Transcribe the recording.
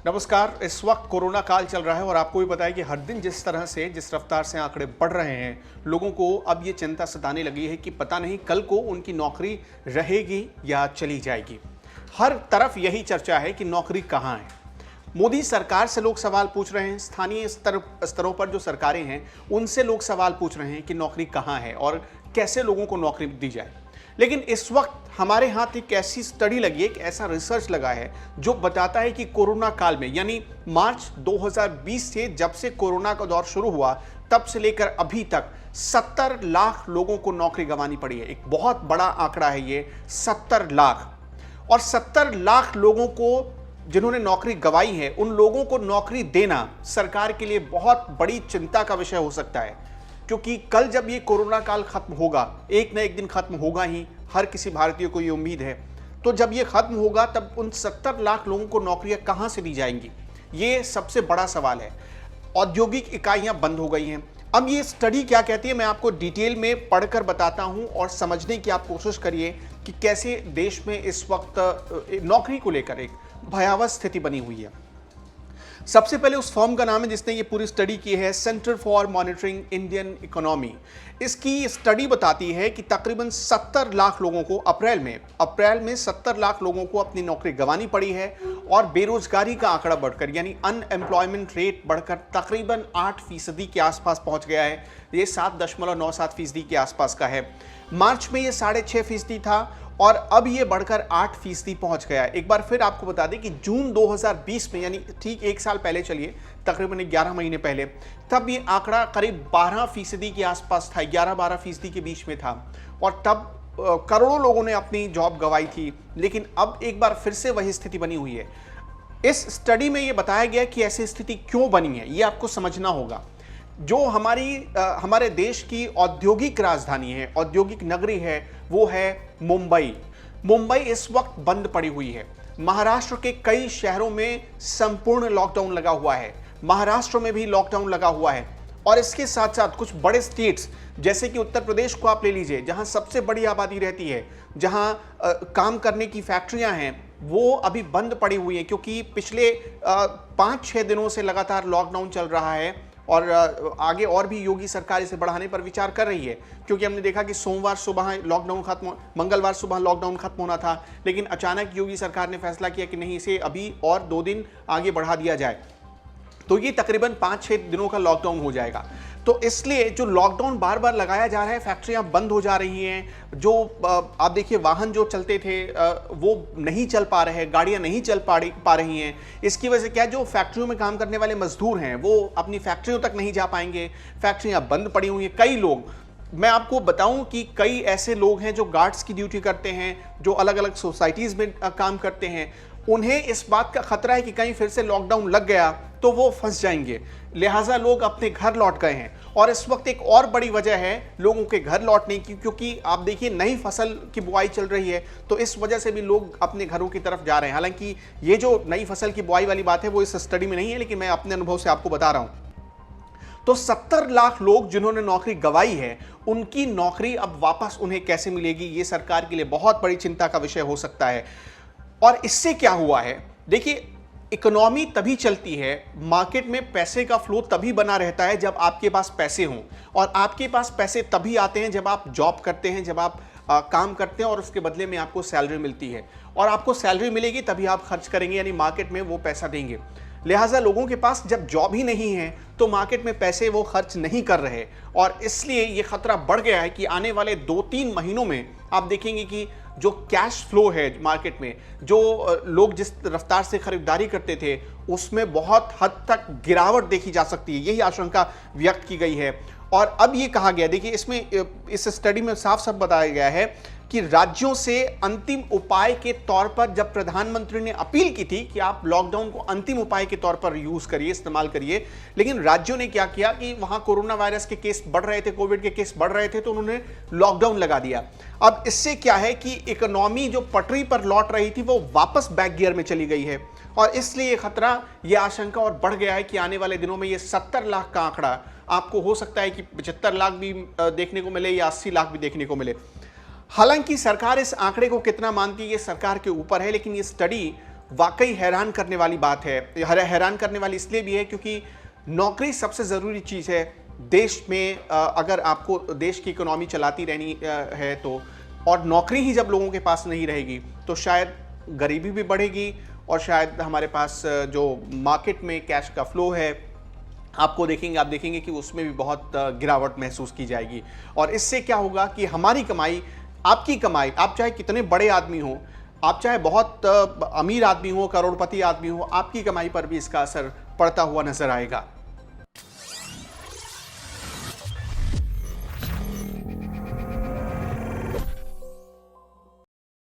नमस्कार। इस वक्त कोरोना काल चल रहा है और आपको भी पता है कि हर दिन जिस तरह से जिस रफ्तार से आंकड़े बढ़ रहे हैं, लोगों को अब ये चिंता सताने लगी है कि पता नहीं कल को उनकी नौकरी रहेगी या चली जाएगी। हर तरफ यही चर्चा है कि नौकरी कहाँ है। मोदी सरकार से लोग सवाल पूछ रहे हैं, स्थानीय स्तरों पर जो सरकारें हैं उनसे लोग सवाल पूछ रहे हैं कि नौकरी कहाँ है और कैसे लोगों को नौकरी दी जाए। लेकिन इस वक्त हमारे हाथ एक ऐसी स्टडी लगी है, एक ऐसा रिसर्च लगा है जो बताता है कि कोरोना काल में यानी मार्च 2020 से जब से कोरोना का दौर शुरू हुआ तब से लेकर अभी तक 70 लाख लोगों को नौकरी गंवानी पड़ी है। एक बहुत बड़ा आंकड़ा है ये, 70 लाख। और 70 लाख लोगों को जिन्होंने नौकरी गंवाई है उन लोगों को नौकरी देना सरकार के लिए बहुत बड़ी चिंता का विषय हो सकता है, क्योंकि कल जब ये कोरोना काल खत्म होगा, एक न एक दिन खत्म होगा ही, हर किसी भारतीय को ये उम्मीद है। तो जब ये खत्म होगा तब उन 70 लाख लोगों को नौकरियां कहां से दी जाएंगी, ये सबसे बड़ा सवाल है। औद्योगिक इकाइयां बंद हो गई हैं। अब ये स्टडी क्या कहती है मैं आपको डिटेल में पढ़कर बताता हूं और समझने की आप कोशिश करिए कि कैसे देश में इस वक्त नौकरी को लेकर एक भयावह स्थिति बनी हुई है। सबसे पहले उस फर्म का नाम है जिसने ये पूरी स्टडी की है, centre for monitoring Indian economy. इसकी स्टडी बताती है कि तकरीबन 70 लाख लोगों को अप्रैल में 70 लाख लोगों को अपनी नौकरी गंवानी पड़ी है और बेरोजगारी का आंकड़ा बढ़कर यानी अनएम्प्लॉयमेंट रेट बढ़कर तकरीबन 8% के आसपास पहुंच गया है। ये 7.97% के आसपास का है। मार्च में ये 6.5% था और अब ये बढ़कर 8% पहुंच गया। एक बार फिर आपको बता दें कि जून 2020 में यानी ठीक एक साल पहले, चलिए तकरीबन 11 महीने पहले, तब ये आंकड़ा करीब 12% के आसपास था, 11-12% के बीच में था और तब करोड़ों लोगों ने अपनी जॉब गंवाई थी। लेकिन अब एक बार फिर से वही स्थिति बनी हुई है। इस स्टडी में ये बताया गया कि ऐसी स्थिति क्यों बनी है, ये आपको समझना होगा। जो हमारे देश की औद्योगिक राजधानी है, औद्योगिक नगरी है, वो है मुंबई। मुंबई इस वक्त बंद पड़ी हुई है। महाराष्ट्र के कई शहरों में संपूर्ण लॉकडाउन लगा हुआ है। महाराष्ट्र में भी लॉकडाउन लगा हुआ है और इसके साथ साथ कुछ बड़े स्टेट्स जैसे कि उत्तर प्रदेश को आप ले लीजिए, जहां सबसे बड़ी आबादी रहती है, जहां काम करने की फैक्ट्रियां हैं, वो अभी बंद पड़ी हुई हैं क्योंकि पिछले 5-6 दिनों से लगातार लॉकडाउन चल रहा है और आगे और भी योगी सरकार इसे बढ़ाने पर विचार कर रही है, क्योंकि हमने देखा कि सोमवार सुबह लॉकडाउन खत्म, मंगलवार सुबह लॉकडाउन खत्म होना था, लेकिन अचानक योगी सरकार ने फैसला किया कि नहीं, इसे अभी और 2 दिन आगे बढ़ा दिया जाए। तो ये तकरीबन 5-6 दिनों का लॉकडाउन हो जाएगा। तो इसलिए जो लॉकडाउन बार बार लगाया जा रहा है, फैक्ट्रियां बंद हो जा रही हैं, जो आप देखिए वाहन जो चलते थे वो नहीं चल पा रहे हैं, गाड़ियां नहीं चल पा रही हैं। इसकी वजह से क्या, जो फैक्ट्रियों में काम करने वाले मजदूर हैं वो अपनी फैक्ट्रियों तक नहीं जा पाएंगे, फैक्ट्रियां बंद पड़ी हुई हैं। कई लोग, मैं आपको बताऊं कि कई ऐसे लोग हैं जो गार्ड्स की ड्यूटी करते हैं, जो अलग अलग सोसाइटीज़ में काम करते हैं, उन्हें इस बात का खतरा है कि कहीं फिर से लॉकडाउन लग गया तो वो फंस जाएंगे। लिहाजा लोग अपने घर लौट गए हैं और इस वक्त एक और बड़ी वजह है लोगों के घर लौटने की, क्योंकि आप देखिए नई फसल की बुआई चल रही है, तो इस वजह से भी लोग अपने घरों की तरफ जा रहे हैं। हालांकि ये जो नई फसल की बुआई वाली बात है वो इस स्टडी में नहीं है, लेकिन मैं अपने अनुभव से आपको बता रहा हूं। तो 70 लाख लोग जिन्होंने नौकरी गंवाई है, उनकी नौकरी अब वापस उन्हें कैसे मिलेगी, ये सरकार के लिए बहुत बड़ी चिंता का विषय हो सकता है। और इससे क्या हुआ है, देखिए इकोनॉमी तभी चलती है, मार्केट में पैसे का फ्लो तभी बना रहता है जब आपके पास पैसे हों, और आपके पास पैसे तभी आते हैं जब आप जॉब करते हैं, जब आप काम करते हैं और उसके बदले में आपको सैलरी मिलती है, और आपको सैलरी मिलेगी तभी आप खर्च करेंगे, यानी मार्केट में वो पैसा देंगे। लिहाजा लोगों के पास जब जॉब ही नहीं है तो मार्केट में पैसे वो खर्च नहीं कर रहे, और इसलिए ये खतरा बढ़ गया है कि आने वाले 2-3 महीनों में आप देखेंगे कि जो कैश फ्लो है मार्केट में, जो लोग जिस रफ्तार से खरीदारी करते थे उसमें बहुत हद तक गिरावट देखी जा सकती है, यही आशंका व्यक्त की गई है। और अब ये कहा गया, देखिए इसमें इस स्टडी में साफ साफ बताया गया है कि राज्यों से अंतिम उपाय के तौर पर, जब प्रधानमंत्री ने अपील की थी कि आप लॉकडाउन को अंतिम उपाय के तौर पर यूज करिए, इस्तेमाल करिए, लेकिन राज्यों ने क्या किया कि वहां कोरोना वायरस के केस बढ़ रहे थे, कोविड के केस बढ़ रहे थे, तो उन्होंने लॉकडाउन लगा दिया। अब इससे क्या है कि इकोनॉमी जो पटरी पर लौट रही थी वो वापस बैक गियर में चली गई है, और इसलिए ये खतरा, ये आशंका और बढ़ गया है कि आने वाले दिनों में ये 70 लाख का आंकड़ा आपको हो सकता है कि 75 लाख भी देखने को मिले या 80 लाख भी देखने को मिले। हालांकि सरकार इस आंकड़े को कितना मानती है ये सरकार के ऊपर है, लेकिन ये स्टडी वाकई हैरान करने वाली बात है। हैरान करने वाली इसलिए भी है क्योंकि नौकरी सबसे ज़रूरी चीज़ है देश में। अगर आपको देश की इकोनॉमी चलाती रहनी है तो, और नौकरी ही जब लोगों के पास नहीं रहेगी तो शायद गरीबी भी बढ़ेगी और शायद हमारे पास जो मार्केट में कैश का फ्लो है आप देखेंगे कि उसमें भी बहुत गिरावट महसूस की जाएगी। और इससे क्या होगा कि हमारी कमाई, आपकी कमाई, आप चाहे कितने बड़े आदमी हो, आप चाहे बहुत अमीर आदमी हो, करोड़पति आदमी हो, आपकी कमाई पर भी इसका असर पड़ता हुआ नजर आएगा।